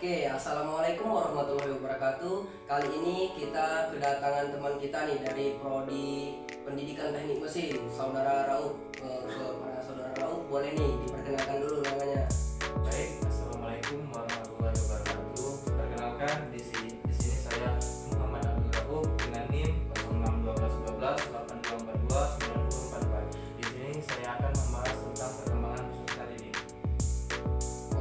Oke, assalamualaikum warahmatullahi wabarakatuh. Kali ini kita kedatangan teman kita nih dari Prodi Pendidikan Teknik Mesin, Saudara Rauf. Saudara Rauf, boleh nih diperkenalkan dulu namanya. Baik, assalamualaikum warahmatullahi wabarakatuh. Perkenalkan di sini saya Muhammad Abdul Rauf dengan NIM 0612128242 9044. Di sini saya akan membahas tentang perkembangan peserta didik.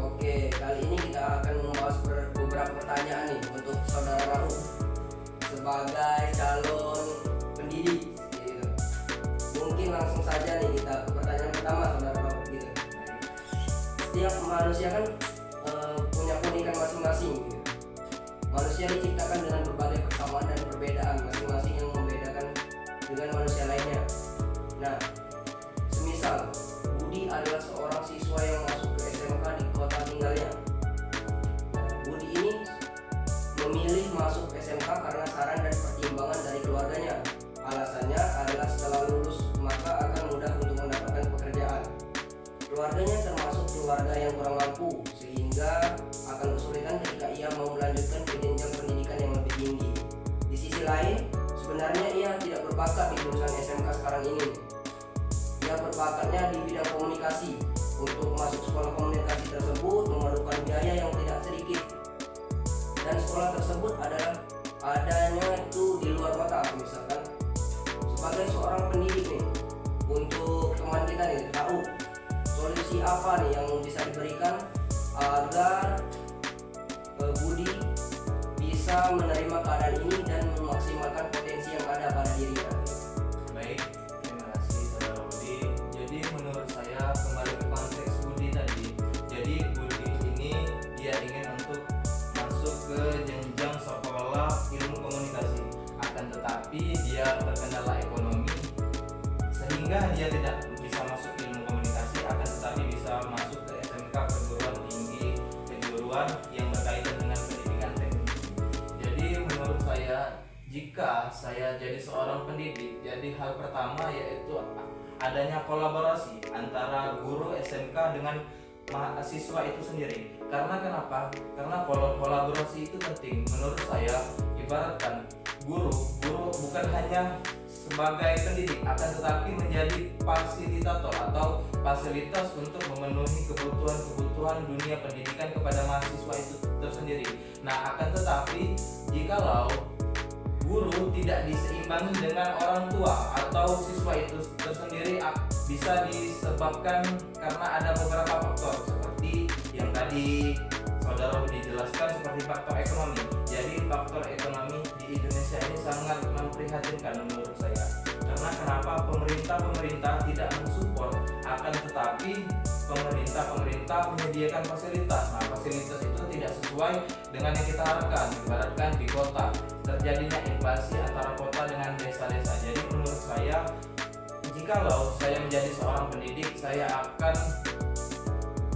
Oke, kali ini kita akan membahas beberapa pertanyaan nih untuk Saudara Rauf sebagai calon pendidik gitu. Mungkin langsung saja nih kita ke pertanyaan pertama, Saudara Rauf gitu. Setiap manusia kan punya keunikan masing-masing gitu. Manusia diciptakan dengan berbagai persamaan dan perbedaan masing-masing yang membedakan dengan manusia lainnya. Nah, semisal Budi adalah seorang siswa yang masuk ke SMK di kota tinggalnya. Budi ini memilih masuk SMK karena saran dan pertimbangan dari keluarganya. Alasannya adalah setelah lulus maka akan mudah untuk mendapatkan pekerjaan. Keluarganya termasuk keluarga yang kurang mampu, sehingga akan kesulitan ketika ia mau melanjutkan ke jenjang pendidikan yang lebih tinggi. Di sisi lain, sebenarnya ia tidak berbakat di jurusan SMK sekarang ini. Ia berbakatnya di bidang komunikasi. Untuk masuk sekolah komunikasi tersebut memerlukan biaya yang tidak sedikit. Dan sekolah tersebut adanya itu di luar kota, misalkan. Sebagai seorang pendidik nih, untuk teman kita nih, tahu solusi apa nih yang bisa diberikan agar Budi bisa menerima keadaan ini dan memaksimalkan potensi yang ada pada dirinya. Baik, terima kasih Saudara Budi. Jadi menurut saya kembali ke konteks Budi tadi. Jadi Budi ini dia ingin untuk masuk ke jenjang sekolah ilmu komunikasi. Akan tetapi dia terkendala ekonomi sehingga dia tidak bisa masuk ilmu komunikasi, akan tetapi bisa masuk ke SMK perguruan tinggi kejuruan yang berkaitan dengan pendidikan teknik. Jadi menurut saya, jika saya jadi seorang pendidik, jadi hal pertama yaitu adanya kolaborasi antara guru SMK dengan mahasiswa itu sendiri. Karena kenapa? Karena kolaborasi itu penting. Menurut saya, ibaratkan guru bukan hanya sebagai pendidik, akan tetapi menjadi fasilitator atau fasilitas untuk memenuhi kebutuhan dunia pendidikan kepada mahasiswa itu tersendiri. Nah, akan tetapi jikalau guru tidak diseimbangi dengan orang tua atau siswa itu tersendiri, bisa disebabkan karena ada beberapa faktor seperti yang tadi Saudara dijelaskan, seperti faktor ekonomi. Jadi faktor ekonomi di Indonesia ini sangat memprihatinkan menurut saya. Karena kenapa pemerintah tidak mensupport, akan tetapi pemerintah menyediakan fasilitas. Nah, fasilitas itu tidak sesuai dengan yang kita harapkan. Ibaratkan di kota terjadinya invasi antara kota dengan desa-desa. Jadi menurut saya, jikalau saya menjadi seorang pendidik, saya akan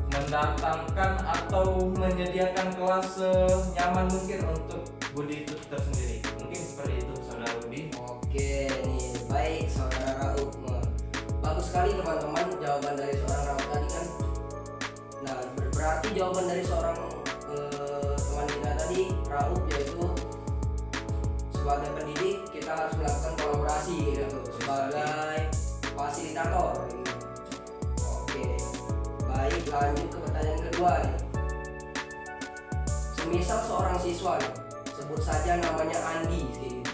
mendatangkan atau menyediakan kelas senyaman mungkin untuk Budi itu tersendiri. Mungkin seperti itu, Saudara Budi. Oke nih, baik Saudara Rauf. Bagus sekali teman-teman jawaban dari seorang Rauf tadi kan. Nah, berarti jawaban dari seorang teman kita tadi, Rauf, yaitu sebagai pendidik kita harus melakukan kolaborasi gitu, sebagai fasilitator gitu. Oke, baik, lanjut ke pertanyaan kedua nih. Semisal seorang siswa nih, sebut saja namanya Andi gitu,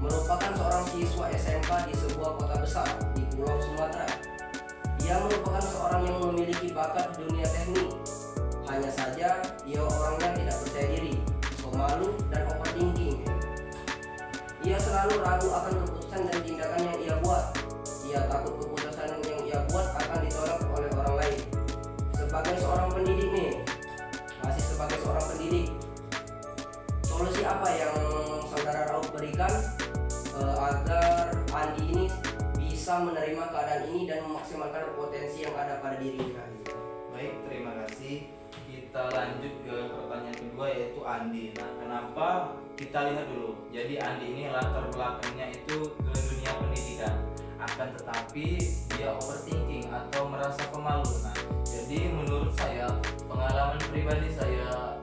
merupakan seorang siswa SMK di sebuah kota besar di Pulau Sumatera. Ia merupakan seorang yang memiliki bakat di dunia teknik. Hanya saja ia orangnya tidak percaya diri, pemalu dan overthinking. Ia selalu ragu akan keputusan dan tindakan yang ia buat. Ia takut keputusan yang ia buat akan ditolak oleh orang lain. Sebagai seorang pendidik nih, masih sebagai seorang pendidik, solusi apa yang Saudara Rauf berikan agar Andi ini bisa menerima keadaan ini dan memaksimalkan potensi yang ada pada dirinya? Baik, terima kasih. Kita lanjut ke pertanyaan kedua, yaitu Andi. Nah, kenapa? Kita lihat dulu. Jadi Andi ini latar belakangnya itu ke dunia pendidikan. Akan tetapi dia overthinking atau merasa pemalu. Nah, jadi menurut saya, pengalaman pribadi saya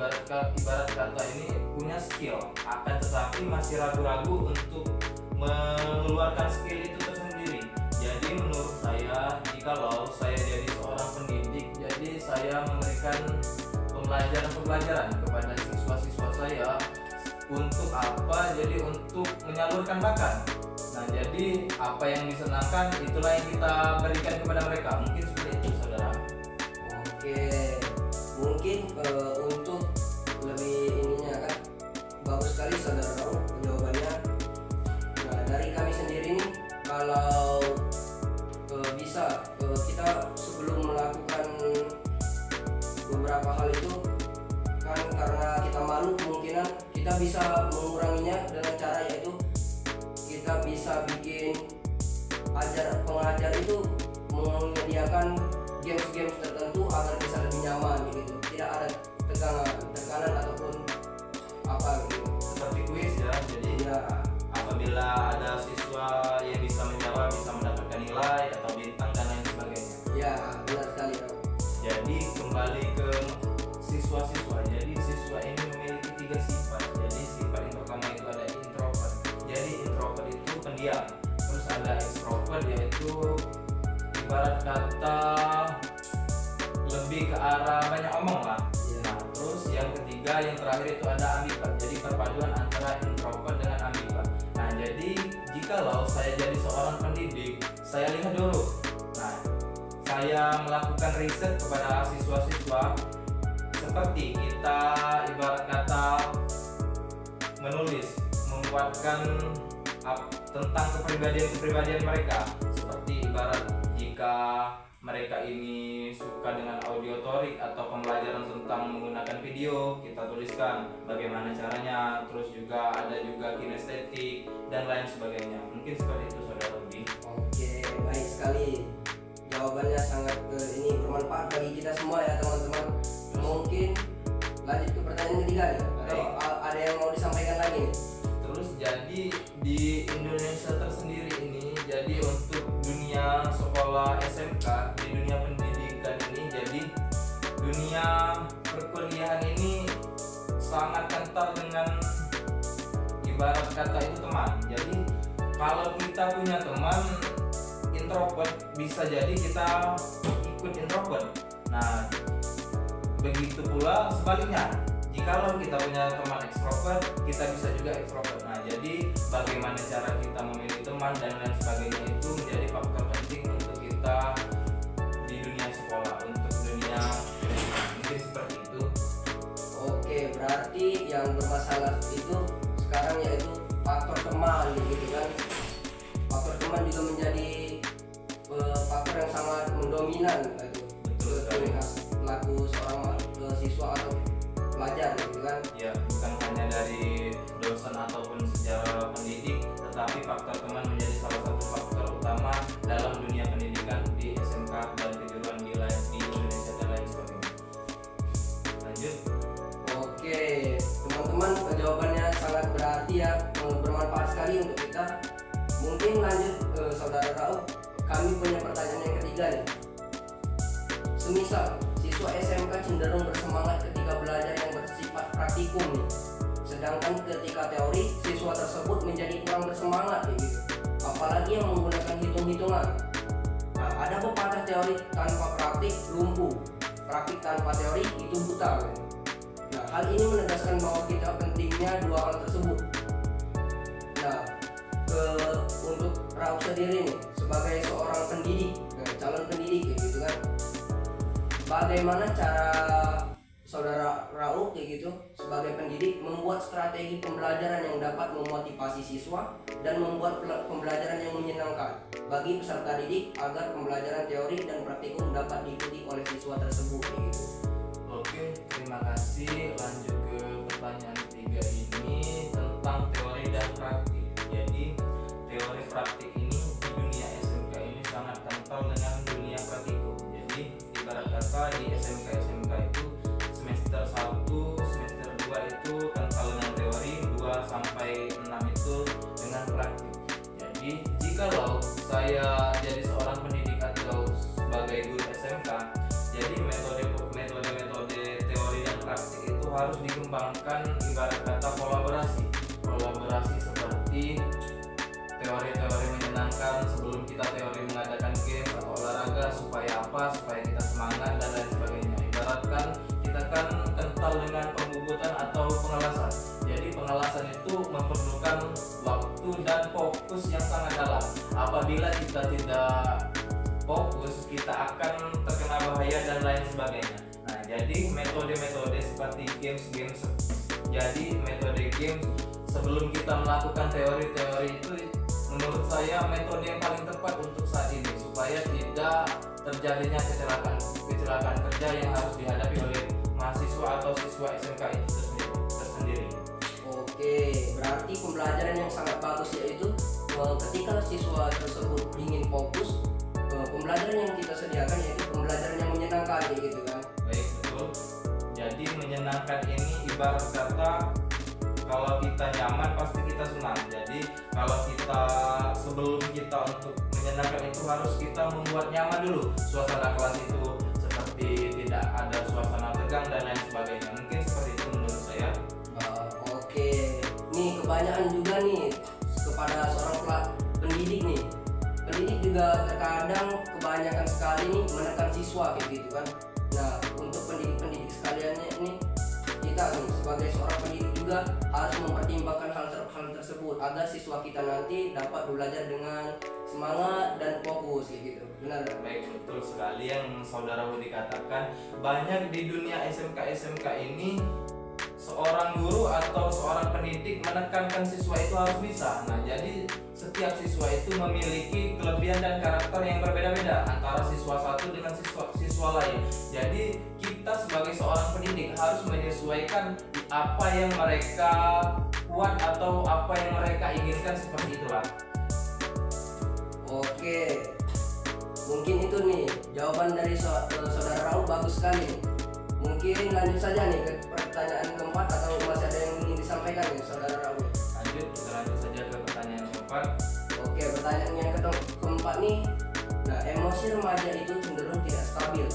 ibarat kata ini punya skill, akan tetapi masih ragu-ragu untuk mengeluarkan skill itu tersendiri. Jadi menurut saya, jikalau saya jadi seorang pendidik, jadi saya memberikan pembelajaran kepada siswa-siswa saya untuk apa? Jadi untuk menyalurkan bakat. Nah, jadi apa yang disenangkan itulah yang kita berikan kepada mereka. Mungkin seperti itu, saudara. Oke, mungkin untuk lebih ininya kan bagus sekali saudara Raul jawabannya. Nah, dari kami sendiri nih, kalau bisa kita sebelum melakukan beberapa hal itu kan, karena kita malu, kemungkinan kita bisa menguranginya dengan cara yaitu kita bisa bikin pengajar itu menyediakan games-games tertentu agar bisa lebih nyaman gitu, tidak ada tekanan ataupun apa gitu. Seperti kuis ya. Jadi Ya, apabila ada siswa yang bisa menjawab, bisa mendapatkan nilai atau bintang dan lain sebagainya. ya benar sekali Raul. Jadi kembali ke siswa-siswa. Jadi siswa ini memiliki 3 sifat. Jadi sifat yang pertama itu ada introvert. Jadi introvert itu pendiam. Terus ada extrovert, yaitu ibarat kata lebih ke arah banyak omong lah. Ya. Nah, terus yang ketiga, yang terakhir itu ada ambivert. Jadi perpaduan antara introvert dengan ambivert. Nah, jadi jikalau saya jadi seorang pendidik, saya lihat dulu. Nah, saya melakukan riset kepada siswa-siswa, seperti kita ibarat kata menulis, membuatkan tentang kepribadian mereka. Seperti ibarat jika mereka ini suka dengan audiotorik atau pembelajaran tentang menggunakan video, kita tuliskan bagaimana caranya. Terus juga ada juga kinestetik dan lain sebagainya. Mungkin seperti itu, saudara Rudi. Oke, baik sekali. Jawabannya sangat ini bermanfaat bagi kita semua ya teman-teman. Mungkin lanjut ke pertanyaan ketiga ya. Atau ada yang mau disampaikan lagi nih? Terus jadi di Indonesia tersendiri ini, jadi untuk dunia sekolah SMK, di dunia pendidikan ini, jadi dunia perkuliahan ini sangat kental dengan ibarat kata itu teman. Jadi kalau kita punya teman introvert, bisa jadi kita ikut introvert. Nah, begitu pula sebaliknya. Jikalau kita punya teman ekstrovert, kita bisa juga ekstrovert. Nah, jadi bagaimana cara kita memilih teman dan lain sebagainya itu menjadi faktor penting untuk kita di dunia sekolah, untuk dunia pendidikan. Mungkin seperti itu. Oke, berarti yang bermasalah itu sekarang yaitu faktor teman gitu kan. Faktor teman juga menjadi faktor yang sangat mendominan gitu. Betul sekali. Pelaku seorang siswa atau pelajar gitu kan. Ya, bukan hanya dari dosen ataupun sejarah pendidik, tetapi faktor teman menjadi salah satu faktor utama dalam dunia pendidikan di SMK dan kejuruan di Indonesia dan lain sebagainya. Lanjut. Oke, teman-teman, jawabannya sangat berarti ya, bermanfaat sekali untuk kita. Mungkin lanjut ke saudara Raul, kami punya pertanyaan yang ketiga nih. Semisal siswa SMK cenderung bersemangat ketika belajar yang bersifat praktikum nih, sedangkan ketika teori siswa tersebut menjadi kurang bersemangat gitu. Apalagi yang menggunakan hitung-hitungan. Nah, ada pepatah teori tanpa praktik lumpuh, praktik tanpa teori itu buta gitu. Nah, hal ini menegaskan bahwa kita pentingnya dua hal tersebut. Nah, untuk Raul sendiri nih, sebagai seorang pendidik, calon pendidik gitu kan, bagaimana cara saudara Raul kayak gitu sebagai pendidik membuat strategi pembelajaran yang dapat memotivasi siswa dan membuat pembelajaran yang menyenangkan bagi peserta didik agar pembelajaran teori dan praktikum dapat diikuti oleh siswa tersebut kayak gitu. Oke, terima kasih. Lanjut ke pertanyaan ketiga ini tentang teori dan praktik. Jadi teori praktik ini di dunia SMK ini sangat kental dengan dunia praktikum. Jadi ibarat kata di SMK itu semester 1, semester 2 itu kental dengan teori, 2 sampai 6 itu dengan praktik. Jadi jikalau saya jadi seorang pendidik atau sebagai guru SMK, jadi metode teori dan praktik itu harus dikembangkan, ibarat kata kolaborasi seperti teori-teori menyenangkan sebelum kita teori mengadakan game atau olahraga, supaya apa, supaya kita semangat dan lain sebagainya. Ibaratkan kita kan kental dengan pembubutan atau pengelasan, jadi pengelasan itu memerlukan waktu dan fokus yang sangat dalam. Apabila kita tidak fokus, kita akan terkena bahaya dan lain sebagainya. Nah, jadi metode-metode seperti games, jadi metode games sebelum kita melakukan teori-teori itu menurut saya metode yang paling tepat untuk saat ini, supaya tidak terjadinya kecelakaan kerja yang harus dihadapi oleh mahasiswa atau siswa SMK itu tersendiri. Oke, berarti pembelajaran yang sangat bagus yaitu ketika siswa tersebut ingin fokus, pembelajaran yang kita sediakan yaitu pembelajaran yang menyenangkan gitu kan. Baik, betul. Jadi menyenangkan ini ibarat kata kalau kita nyaman pasti kita senang. Jadi kalau kita sebelum kita untuk menyenangkan itu harus kita membuat nyaman dulu suasana kelas itu, seperti tidak ada suasana tegang dan lain sebagainya. Mungkin seperti itu menurut saya. Oke, nih kebanyakan juga nih kepada seorang pendidik nih. Pendidik juga terkadang kebanyakan sekali nih menekan siswa kayak gitu kan. Nah, untuk pendidik-pendidik sekaliannya ini, kita nih sebagai seorang pendidik juga harus mempertimbangkan hal tersebut agar siswa kita nanti dapat belajar dengan semangat dan fokus kayak gitu. Benar kan? Baik, betul sekali yang saudara Budi katakan. Banyak di dunia SMK ini seorang guru atau seorang pendidik menekankan siswa itu harus bisa. Nah, jadi setiap siswa itu memiliki kelebihan dan karakter yang berbeda-beda antara siswa satu dengan siswa lain. Jadi kita sebagai seorang pendidik harus menyesuaikan apa yang mereka kuat atau apa yang mereka inginkan, seperti itulah. Oke, mungkin itu nih jawaban dari saudara Raul bagus sekali nih. Mungkin lanjut saja nih ke pertanyaan keempat, atau masih ada yang ingin disampaikan nih saudara Raul? Kita lanjut saja ke pertanyaan keempat. Oke, pertanyaan yang keempat nih. Nah, emosi remaja itu cenderung tidak stabil,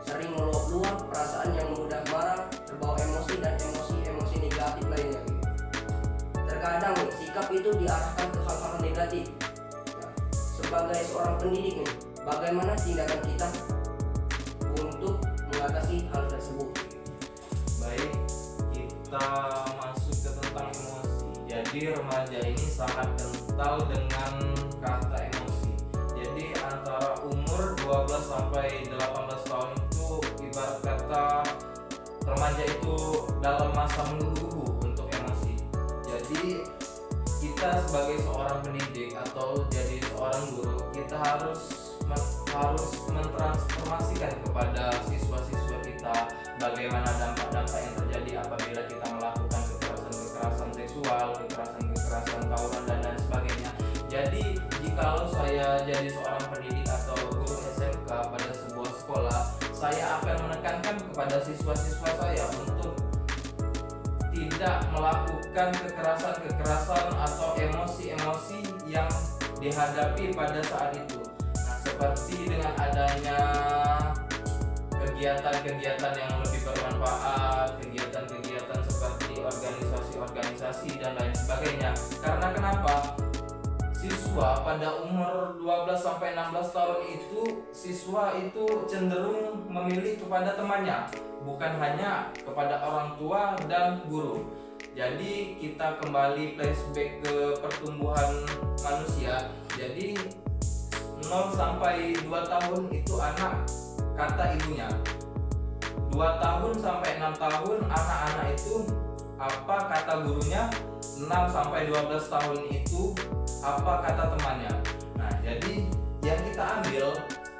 sering meluap-luap perasaan yang mudah marah, terbawa emosi dan emosi negatif lainnya. Terkadang nih, sikap itu diarahkan ke hal-hal negatif. Nah, sebagai seorang pendidik nih, bagaimana tindakan kita untuk mengatasi hal tersebut? Baik, kita masuk ke tentang emosi. Jadi remaja ini sangat kental dengan kata emosi. Jadi antara umur 12 sampai 18 tahun itu ibarat kata remaja itu dalam masa menggebu-gebu untuk emosi. Jadi kita sebagai seorang pendidik atau jadi seorang guru, kita harus mentransformasikan kepada siswa-siswa kita bagaimana dampak-dampak yang terjadi apabila kita melakukan kekerasan seksual, kekerasan tawuran dan lain sebagainya. Jadi jikalau saya jadi seorang pendidik atau guru SMK pada sebuah sekolah, saya akan menekankan kepada siswa-siswa saya untuk tidak melakukan kekerasan atau emosi-emosi yang dihadapi pada saat itu. Nah, seperti dengan adanya kegiatan-kegiatan yang lebih bermanfaat, kegiatan-kegiatan seperti organisasi-organisasi dan lain sebagainya. Karena kenapa? Siswa pada umur 12 sampai 16 tahun itu, siswa itu cenderung memilih kepada temannya, bukan hanya kepada orang tua dan guru. Jadi kita kembali flashback ke pertumbuhan manusia. Jadi 0 sampai 2 tahun itu anak kata ibunya. 2 tahun sampai 6 tahun anak-anak itu apa kata gurunya. 6 sampai 12 tahun itu apa kata temannya. Nah, jadi yang kita ambil,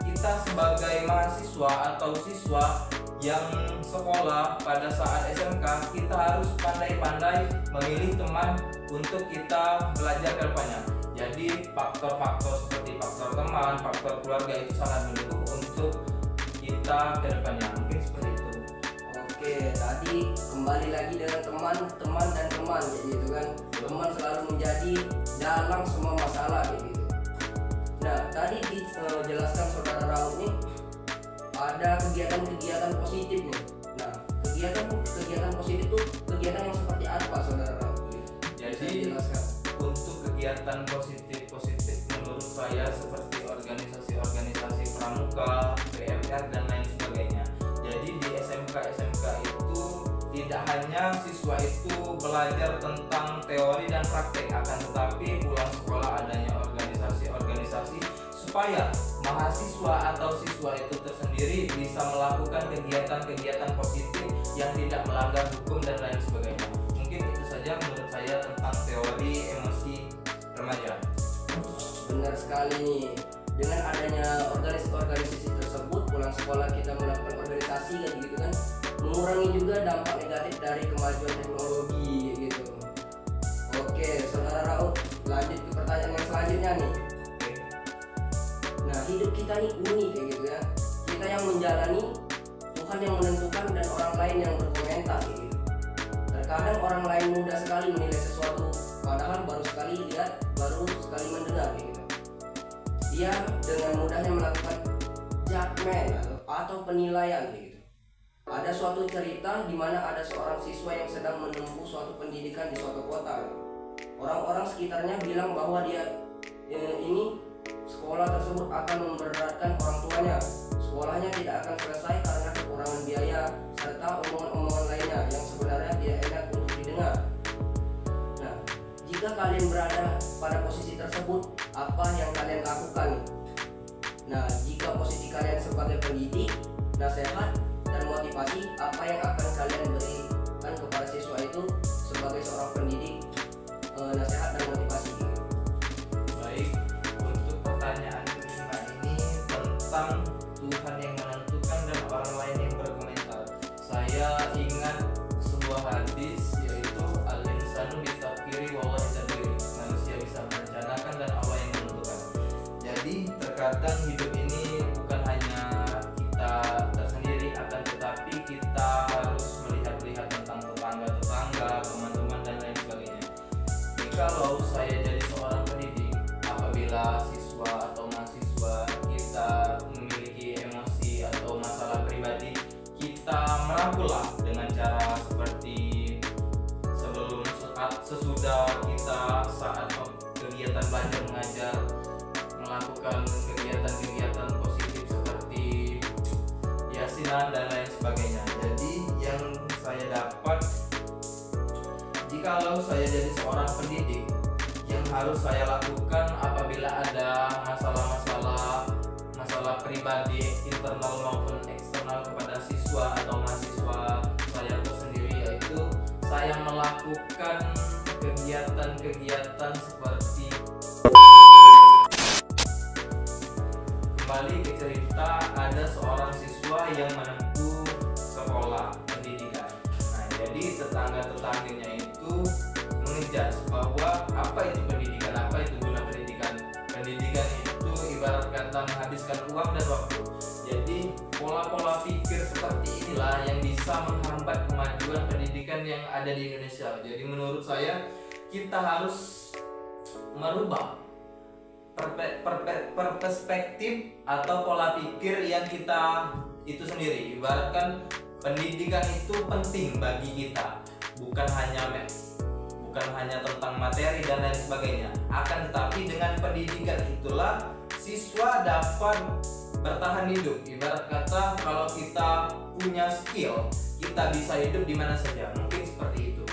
kita sebagai mahasiswa atau siswa yang sekolah pada saat SMK, kita harus pandai-pandai memilih teman untuk kita belajar ke depannya. Jadi faktor-faktor seperti faktor teman, faktor keluarga itu sangat mendukung untuk kita ke depannya. Mungkin seperti itu. Oke, tadi kembali lagi dengan teman dan teman, jadi itu kan teman selalu menjadi dalam semua masalah kayak gitu. Nah, tadi dijelaskan saudara Raul nih ada kegiatan-kegiatan positif nih. Nah, kegiatan positif itu kegiatan yang seperti apa, saudara? Jadi untuk kegiatan positif menurut saya seperti organisasi pramuka, PMR dan lain sebagainya. Jadi di SMK itu tidak hanya siswa itu belajar tentang teori dan praktek, akan tetapi pulang sekolah adanya organisasi supaya mahasiswa atau siswa itu tersendiri bisa melakukan kegiatan-kegiatan positif yang tidak melanggar hukum dan lain sebagainya. Mungkin itu saja menurut saya tentang teori emosi remaja. Benar sekali nih. Dengan adanya organisasi tersebut, pulang sekolah kita melakukan organisasi kan gitu kan, mengurangi juga dampak negatif dari kemajuan teknologi gitu. Oke, saudara Raut, lanjut ke pertanyaan yang selanjutnya nih. Nah, hidup kita nih unik kayak gitu ya. Kita yang menjalani, Tuhan yang menentukan, dan orang lain yang berkomentar kayak gitu. Terkadang orang lain mudah sekali menilai sesuatu, padahal baru sekali lihat, baru sekali mendengar kayak gitu. Dia dengan mudahnya melakukan judgment atau penilaian kayak gitu. Ada suatu cerita di mana ada seorang siswa yang sedang menempuh suatu pendidikan di suatu kota. Orang-orang sekitarnya bilang bahwa dia ini sekolah tersebut akan memberatkan orang tuanya. Sekolahnya tidak akan selesai karena kekurangan biaya serta omongan-omongan lainnya yang sebenarnya tidak enak untuk didengar. Nah, jika kalian berada pada posisi tersebut, apa yang kalian lakukan? Nah, jika posisi kalian sebagai pendidik, nasihat dan motivasi, apa yang akan kalian berikan kepada siswa itu sebagai seorang pendidik, nasihat dan motivasi? Baik, untuk pertanyaan kelima ini tentang Tuhan yang menentukan dan orang lain yang berkomentar. Saya ingat sebuah hadis, yaitu al-insanu bitaqdiri wallahi tadbiri. Manusia bisa merencanakan dan Allah yang menentukan. Jadi terkadang hidup ini bukan hanya kita tersendiri, akan tetapi kita harus melihat tentang tetangga, teman-teman dan lain sebagainya. Jikalau saya jadi seorang pendidik, apabila siswa atau mahasiswa kita memiliki emosi atau masalah pribadi, kita merangkullah dengan cara seperti sesudah kita saat kegiatan belajar mengajar melakukan kegiatan-kegiatan positif seperti yasinan dan lain sebagainya. Jadi yang saya dapat, jikalau saya jadi seorang pendidik, yang harus saya lakukan apabila ada masalah pribadi internal maupun eksternal kepada siswa atau mahasiswa saya tersendiri, yaitu saya melakukan kegiatan-kegiatan seperti kembali ke cerita, ada seorang siswa yang menempuh sekolah pendidikan. Nah, jadi tetangga-tetangganya itu mengejar bahwa apa itu pendidikan, apa itu guna pendidikan. Pendidikan itu ibarat kata menghabiskan uang dan waktu. Jadi pola-pola pikir seperti inilah yang bisa menghambat kemajuan pendidikan yang ada di Indonesia. Jadi menurut saya kita harus merubah perspektif atau pola pikir yang kita itu sendiri. Ibaratkan pendidikan itu penting bagi kita, bukan hanya tentang materi dan lain sebagainya. Akan tetapi dengan pendidikan itulah siswa dapat bertahan hidup. Ibarat kata kalau kita punya skill, kita bisa hidup di mana saja. Mungkin seperti itu.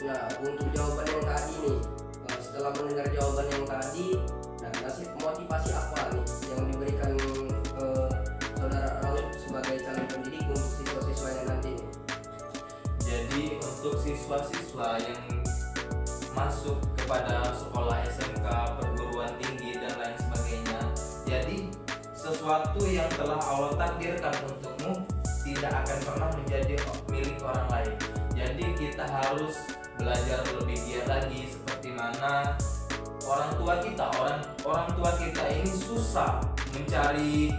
Nah, untuk jawaban yang tadi nih, setelah mendengar jawaban yang tadi, nah nasib motivasi apa nih yang diberikan saudara Raut sebagai calon pendidik untuk siswa-siswanya nanti nih? Jadi untuk siswa-siswa yang masuk kepada sekolah SMK, perguruan tinggi dan lain sebagainya, jadi sesuatu yang telah Allah takdirkan untukmu tidak akan pernah menjadi milik orang lain. Jadi kita harus belajar lebih giat lagi, seperti mana orang tua kita ini susah mencari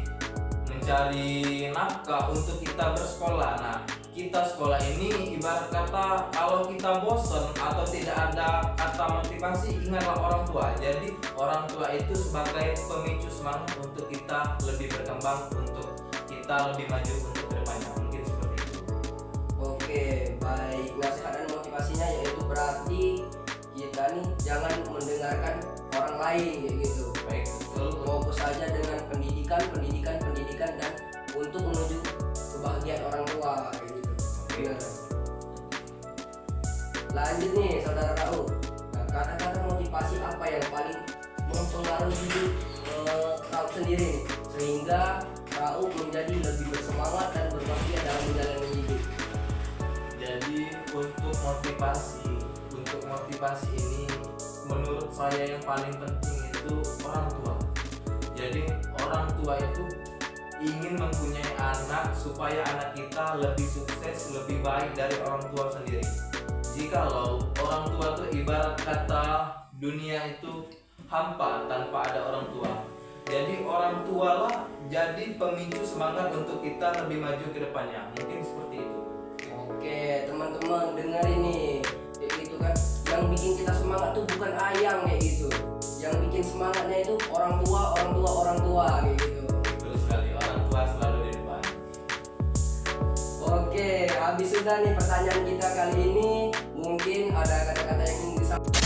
nafkah untuk kita bersekolah. Nah, kita sekolah ini ibarat kata kalau kita bosan atau tidak ada kata motivasi, ingatlah orang tua. Jadi orang tua itu sebagai pemicu semangat untuk kita lebih berkembang, untuk kita lebih maju untuk kedepannya. Mungkin seperti itu. Oke, baik. Nasihat dan motivasinya yaitu berarti kita nih jangan mendengarkan orang lain kayak gitu. Baik, betul. Fokus saja dengan pendidikan dan untuk menuju kebahagiaan orang tua kayak gitu. Benar. Lanjut nih saudara Raul. Nah, kata-kata motivasi apa yang paling mempengaruhi hidup Raul sendiri nih, sehingga Raul menjadi lebih bersemangat dan berbahagia dalam menjalani hidup? Jadi untuk motivasi ini menurut saya yang paling penting itu orang tua. Jadi orang tua itu ingin mempunyai anak supaya anak kita lebih sukses, lebih baik dari orang tua sendiri. Jikalau orang tua itu ibarat kata dunia itu hampa tanpa ada orang tua. Jadi orang tua lah jadi pemicu semangat untuk kita lebih maju ke depannya. Mungkin seperti itu. Oke teman-teman, dengar ini kayak gitu kan, yang bikin kita semangat tuh bukan ayang kayak gitu, yang bikin semangatnya itu orang tua kayak gitu. Betul sekali, orang tua selalu di depan. Oke, habis sudah nih pertanyaan kita kali ini. Mungkin ada kata-kata yang ingin disampaikan